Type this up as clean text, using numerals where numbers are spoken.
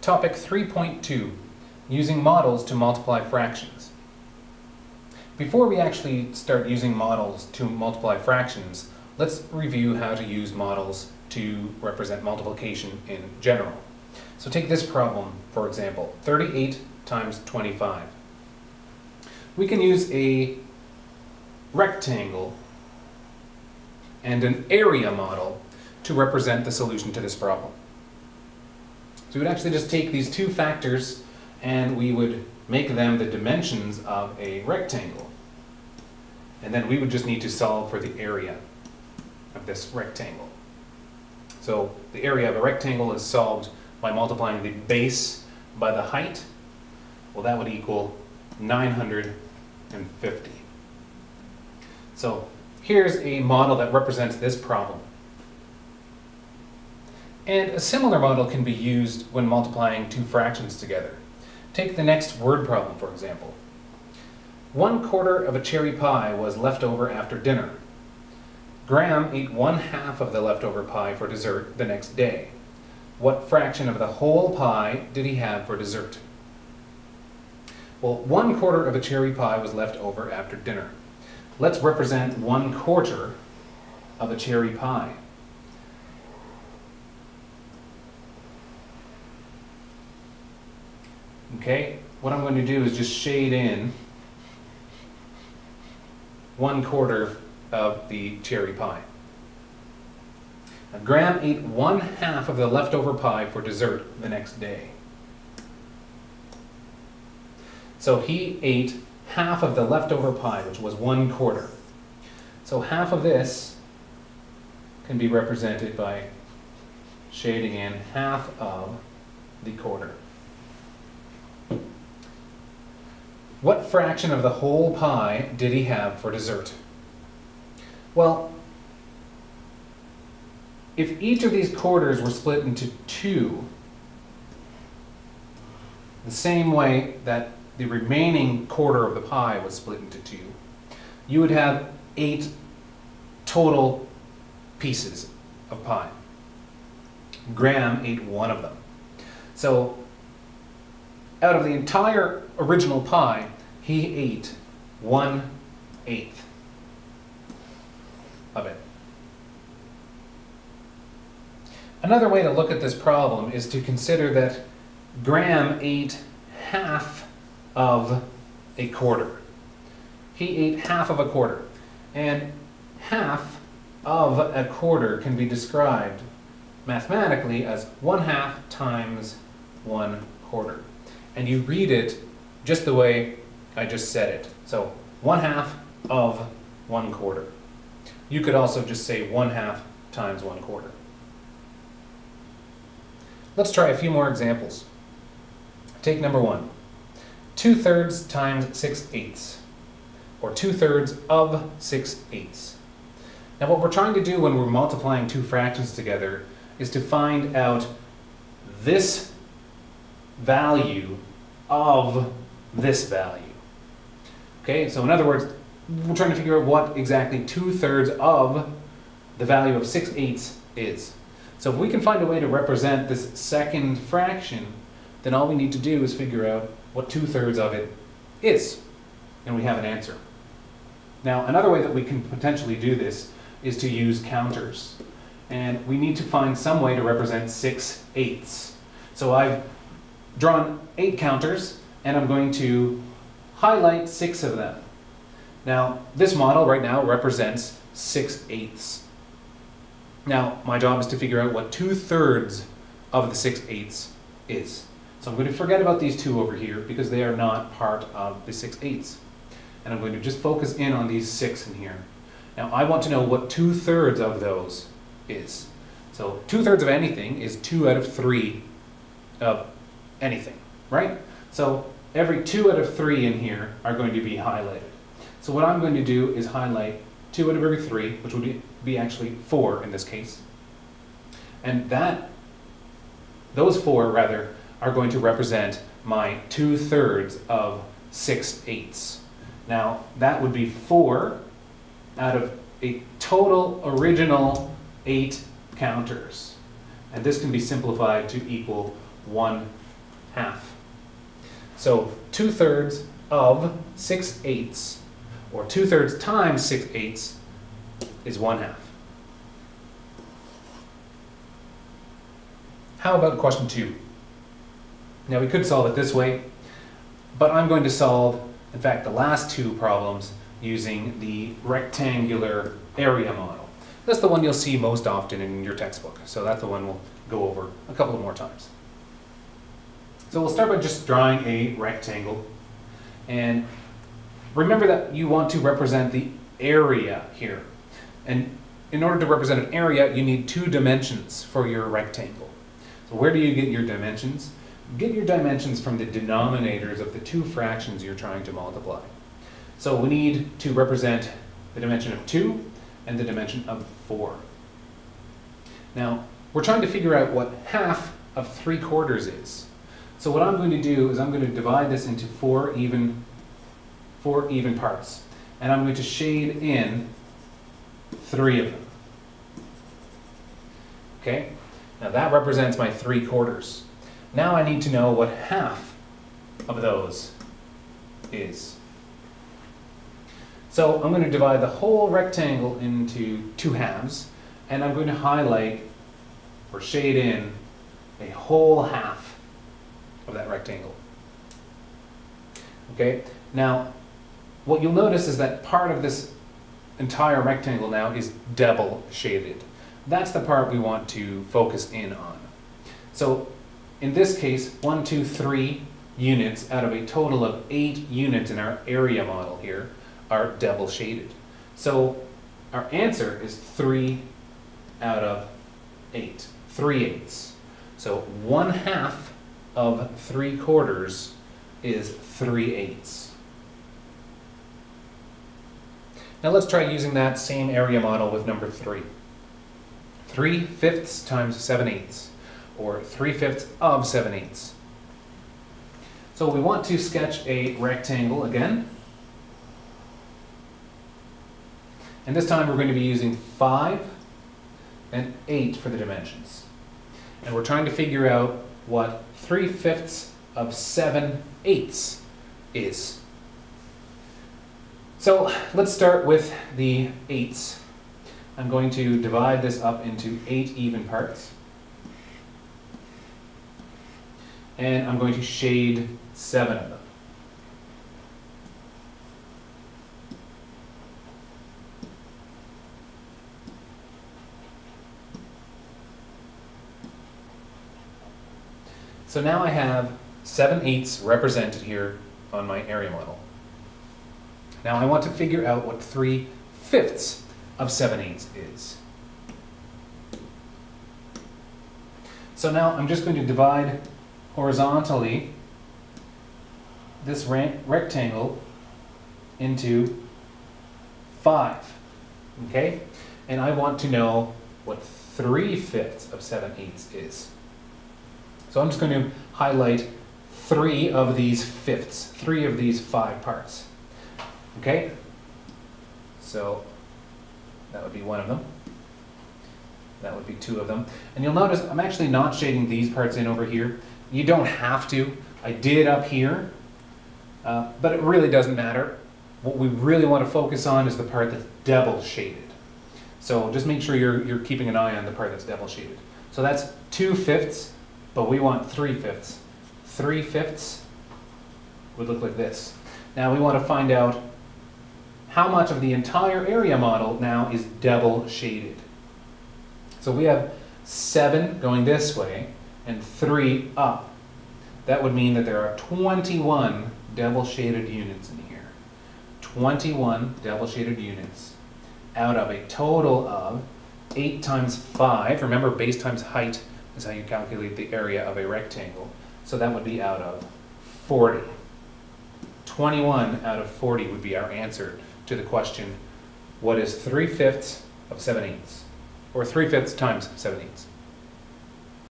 Topic 3.2, using models to multiply fractions. Before we actually start using models to multiply fractions, let's review how to use models to represent multiplication in general. So take this problem, for example, 38 times 25. We can use a rectangle and an area model to represent the solution to this problem. So we would actually just take these two factors and we would make them the dimensions of a rectangle. And then we would just need to solve for the area of this rectangle. So the area of a rectangle is solved by multiplying the base by the height. Well, that would equal 950. So here's a model that represents this problem. And a similar model can be used when multiplying two fractions together. Take the next word problem, for example. 1/4 of a cherry pie was left over after dinner. Graham ate 1/2 of the leftover pie for dessert the next day. What fraction of the whole pie did he have for dessert? Well, 1/4 of a cherry pie was left over after dinner. Let's represent 1/4 of a cherry pie. Okay, what I'm going to do is just shade in 1/4 of the cherry pie. Now, Graham ate 1/2 of the leftover pie for dessert the next day. So he ate half of the leftover pie, which was 1/4. So half of this can be represented by shading in half of the quarter. What fraction of the whole pie did he have for dessert? Well, if each of these quarters were split into two, the same way that the remaining quarter of the pie was split into two, you would have 8 total pieces of pie. Graham ate one of them. So out of the entire original pie, he ate 1/8 of it. Another way to look at this problem is to consider that Graham ate half of a quarter. He ate half of a quarter. And half of a quarter can be described mathematically as 1/2 times 1/4. And you read it just the way I just said it. So 1/2 of 1/4. You could also just say 1/2 times 1/4. Let's try a few more examples. Take number 1. 2/3 times 6/8, or 2/3 of 6/8. Now what we're trying to do when we're multiplying two fractions together is to find out this value of this value. Okay, so in other words, we're trying to figure out what exactly 2/3 of the value of 6/8 is. So if we can find a way to represent this second fraction, then all we need to do is figure out what 2/3 of it is, and we have an answer. Now, another way that we can potentially do this is to use counters. And we need to find some way to represent 6/8. So I've drawn 8 counters, and I'm going to highlight 6 of them. Now, this model right now represents 6/8. Now, my job is to figure out what 2/3 of the 6/8 is. So I'm going to forget about these two over here because they are not part of the 6/8. And I'm going to just focus in on these 6 in here. Now, I want to know what 2/3 of those is. So 2/3 of anything is 2 out of 3 of anything, right? So every 2 out of 3 in here are going to be highlighted. So what I'm going to do is highlight 2 out of every 3, which would be actually 4 in this case. And those 4 rather, are going to represent my 2/3 of 6/8. Now that would be 4 out of a total original 8 counters. And this can be simplified to equal 1 half. So 2/3 of 6/8, or 2/3 times 6/8 is 1/2. How about question 2? Now we could solve it this way, but I'm going to solve, in fact, the last two problems using the rectangular area model. That's the one you'll see most often in your textbook, so that's the one we'll go over a couple of more times. So we'll start by just drawing a rectangle, and remember that you want to represent the area here. And in order to represent an area, you need 2 dimensions for your rectangle. So where do you get your dimensions? Get your dimensions from the denominators of the 2 fractions you're trying to multiply. So we need to represent the dimension of 2 and the dimension of 4. Now, we're trying to figure out what half of 3/4 is. So what I'm going to do is I'm going to divide this into 4 even parts. And I'm going to shade in 3 of them. Okay? Now that represents my 3/4. Now I need to know what half of those is. So I'm going to divide the whole rectangle into 2 halves, and I'm going to highlight or shade in a whole half of that rectangle. Okay? Now, what you'll notice is that part of this entire rectangle now is double shaded. That's the part we want to focus in on. So in this case, 1, 2, 3 units out of a total of 8 units in our area model here are double shaded. So our answer is 3 out of 8, 3/8. So 1/2 of 3/4 is 3/8. Now let's try using that same area model with number 3. 3/5 times 7/8, or 3/5 of 7/8. So we want to sketch a rectangle again. And this time we're going to be using 5 and 8 for the dimensions. And we're trying to figure out what 3/5 of 7/8 is. So let's start with the 8s. I'm going to divide this up into 8 even parts. And I'm going to shade 7 of them. So now I have 7/8 represented here on my area model. Now I want to figure out what 3/5 of 7/8 is. So now I'm just going to divide horizontally this rectangle into 5. Okay? And I want to know what 3/5 of 7/8 is. So I'm just going to highlight 3 of these fifths, 3 of these 5 parts. Okay? So that would be 1 of them. That would be 2 of them. And you'll notice I'm actually not shading these parts in over here. You don't have to. I did up here, but it really doesn't matter. What we really want to focus on is the part that's double shaded. So just make sure you're keeping an eye on the part that's double shaded. So that's 2/5, but we want 3/5. 3/5 would look like this. Now we want to find out how much of the entire area model now is double shaded. So we have 7 going this way and 3 up. That would mean that there are 21 double shaded units in here. 21 double shaded units out of a total of 8 times 5. Remember, base times height is how you calculate the area of a rectangle. So that would be out of 40. 21 out of 40 would be our answer to the question, what is 3/5 of 7/8? Or 3/5 times 7/8?